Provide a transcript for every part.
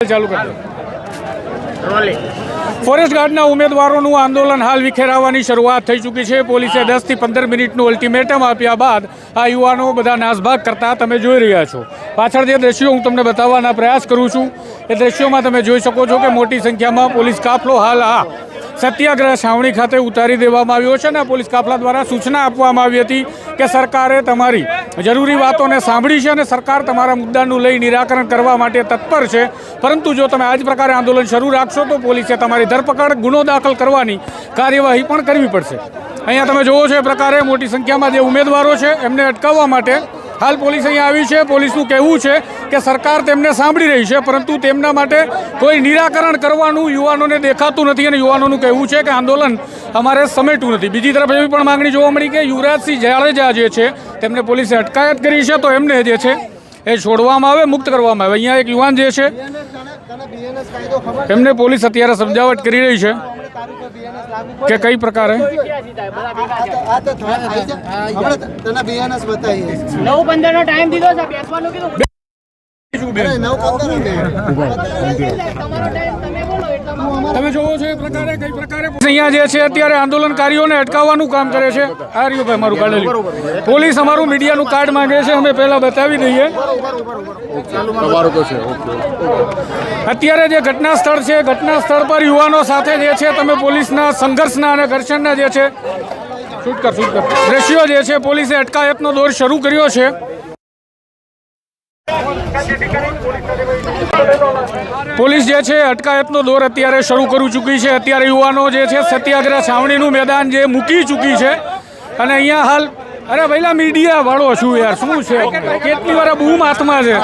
ચાલુ કરી ફોરેસ્ટ ગાર્ડના ઉમેદવારોનું આંદોલન હાલ વિખેરાવાની શરૂઆત થઈ ચૂકી છે। પોલીસે 10 થી 15 મિનિટનું અલ્ટિમેટમ આપ્યા બાદ આ યુવાનો બધા નાસભાગ કરતા તમે જોઈ રહ્યા છો। પાછળ જે દ્રશ્યો હું તમને બતાવવાના પ્રયાસ કરું છું એ દ્રશ્યોમાં તમે જોઈ શકો છો કે મોટી સંખ્યામાં પોલીસ કાફલો હાલ સત્યાગ્રહ છાવણી ખાતે ઉતારી દેવામાં આવ્યો છે અને પોલીસ કાફલા દ્વારા સૂચના આપવામાં આવી હતી કે સરકારે તમારી જરૂરી વાતોને સાંભળી છે અને સરકાર તમારા મુદ્દાનું લઈ નિરાકરણ કરવા માટે તત્પર છે, પરંતુ જો તમે આ જ પ્રકારે આંદોલન શરૂ રાખશો તો પોલીસે તમારી ધરપકડ ગુનો દાખલ કરવાની કાર્યવાહી પણ કરવી પડશે। અહીંયા તમે જોવો છો એ પ્રકારે મોટી સંખ્યામાં જે ઉમેદવારો છે એમને અટકાવવા માટે હાલ પોલીસ અહીંયા આવી છે। પોલીસનું કહેવું છે કે સરકાર તેમને સાંભળી રહી છે, પરંતુ તેમના માટે કોઈ નિરાકરણ કરવાનું યુવાનોને દેખાતું નથી અને યુવાનોનું કહેવું છે કે આંદોલન અમારે સમેટવું નથી। બીજી તરફ એવી પણ માંગણી જોવા મળી કે યુવરાજસિંહ જાડેજા જે છે તેમને પોલીસે અટકાયત કરી છે, તો એમને જે છે એ છોડવામાં આવે, મુક્ત કરવામાં આવે। અહીંયા એક યુવાન જે છે એમને પોલીસ અત્યારે સમજાવટ કરી રહી છે કે કઈ પ્રકારે તમે જોવો છો એ પ્રકારે કઈ પ્રકારે અહીંયા જે છે અત્યારે આંદોલનકારીઓને અટકાવવાનું કામ કરે છે। આ રહ્યું ભાઈ મારું કાર્ડ, પોલીસ અમારું મીડિયાનું કાર્ડ માંગે છે, અમે પહેલા બતાવી દઈએ। અત્યારે જે ઘટના સ્થળ છે, ઘટના સ્થળ પર યુવાનો સાથે જે છે તમે પોલીસના સંઘર્ષના અને ઘર્ષણના જે છે દ્રશ્યો જે છે પોલીસે અટકાયતનો દોર શરૂ કર્યો છે। પોલીસ જે છે અટકાયતનો દોર અત્યારે શરૂ કરી ચૂકી છે। અત્યારે યુવાનો જે છે સત્યાગ્રહ છાવણીનું મેદાન જે મૂકી ચૂકી છે અને અહીંયા હાલ અરે ભાઈલા મીડિયા વાળો છું યાર, શું છે કેટલી વાર બૂમ હાથમાં છે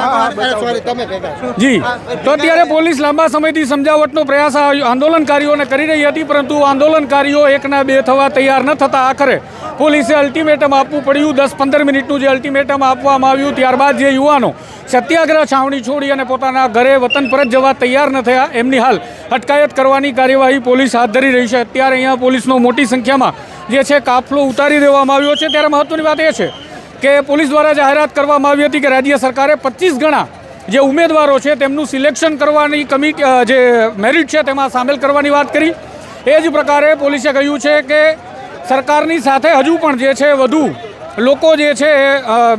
જી। તો અત્યારે પોલીસ લાંબા સમયથી સમજાવટનો પ્રયાસ આંદોલનકારીઓને કરી રહી હતી, પરંતુ આંદોલનકારીઓ એકના બે થવા તૈયાર ન થતા આખરે પોલીસે અલ્ટિમેટમ આપવું પડ્યું। 10-15 મિનિટનું જે અલ્ટિમેટમ આપવામાં આવ્યું ત્યારબાદ જે યુવાનો સત્યાગ્રહ છાવણી છોડી અને પોતાના ઘરે વતન પરત જવા તૈયાર ન થયા એમની હાલ અટકાયત કરવાની કાર્યવાહી પોલીસ હાથ ધરી રહી છે। અત્યારે અહીંયા પોલીસનો મોટી સંખ્યામાં જે છે કાફલો ઉતારી દેવામાં આવ્યો છે। ત્યારે મહત્વની વાત એ છે કે પોલીસ દ્વારા જાહેરાત કરવામાં આવી હતી કે રાજ્ય સરકારે 25 ગણા જે ઉમેદવારો છે તેમનું સિલેક્શન કરવાની કમિટી જે મેરિટ છે તેમાં સામેલ કરવાની વાત કરી। એ જ પ્રકારે પોલીસે કહ્યું છે કે સરકારની સાથે હજુ પણ જે છે વધુ લોકો જે છે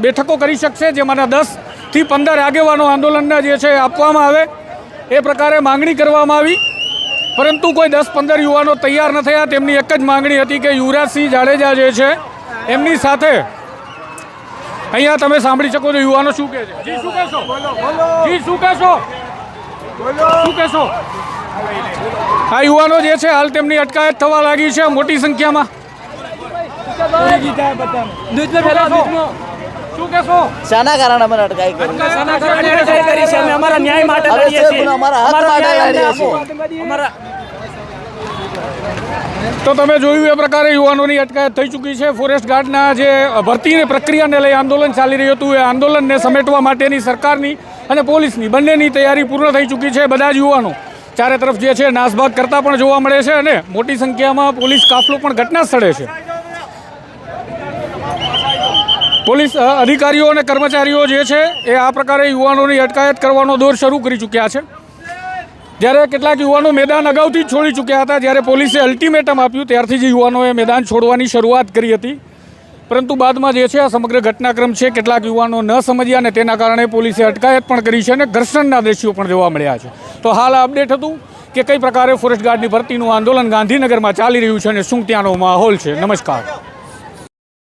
બેઠકો કરી શકશે, જેમાંના 10 થી 15 આગેવાનો આંદોલનના જે છે આપવામાં આવે એ પ્રકારે માંગણી કરવામાં આવી, પરંતુ કોઈ 10-15 યુવાનો તૈયાર ન થયા। તેમની એક જ માંગણી હતી કે યુવરાજસિંહ જાડેજા જે છે એમની સાથે અહીંયા તમે સાંભળી શકો છો યુવાનો શું કહે છે। જી શું કહેશો? જી શું કહેશો? શું કહેશો? આ યુવાનો જે છે હાલ તેમની અટકાયત થવા લાગી છે મોટી સંખ્યામાં। શું કહેશો? શાના કારણે અમે અટકાઈ કરી? શાના કારણે અટકાઈ કરી છે? અમે અમારા ન્યાય માટે લડીએ છીએ, અમારા હક માટે લડીએ છીએ અમારા। તો તમે જોયું એ પ્રકારે યુવાનોની અટકાયત થઈ ચૂકી છે। ફોરેસ્ટ ગાર્ડના જે ભરતીની પ્રક્રિયાને લઈ આંદોલન ચાલી રહ્યું હતું એ આંદોલનને સમેટવા માટેની સરકારની અને પોલીસની બંનેની તૈયારી પૂર્ણ થઈ ચૂકી છે। બધા જ યુવાનો ચારે તરફ જે છે નાસભાગ કરતા પણ જોવા મળે છે અને મોટી સંખ્યામાં પોલીસ કાફલો પણ ઘટના સ્થળે છે। પોલીસ અધિકારીઓ અને કર્મચારીઓ જે છે એ આ પ્રકારે યુવાનોની અટકાયત કરવાનો દોર શરૂ કરી ચૂક્યા છે। જ્યારે કેટલાક યુવાનો મેદાન અગાઉથી જ છોડી ચૂક્યા હતા, જ્યારે પોલીસે અલ્ટિમેટમ આપ્યું ત્યારથી જ યુવાનોએ મેદાન છોડવાની શરૂઆત કરી હતી, પરંતુ બાદમાં જે છે આ સમગ્ર ઘટનાક્રમ છે કેટલાક યુવાનો ન સમજ્યા અને તેના કારણે પોલીસે અટકાયત પણ કરી છે અને ઘર્ષણના દ્રશ્યો પણ જોવા મળ્યા છે। તો હાલ અપડેટ હતું કે કઈ પ્રકારે ફોરેસ્ટ ગાર્ડની ભરતીનું આંદોલન ગાંધીનગરમાં ચાલી રહ્યું છે અને શું ત્યાંનો માહોલ છે। નમસ્કાર।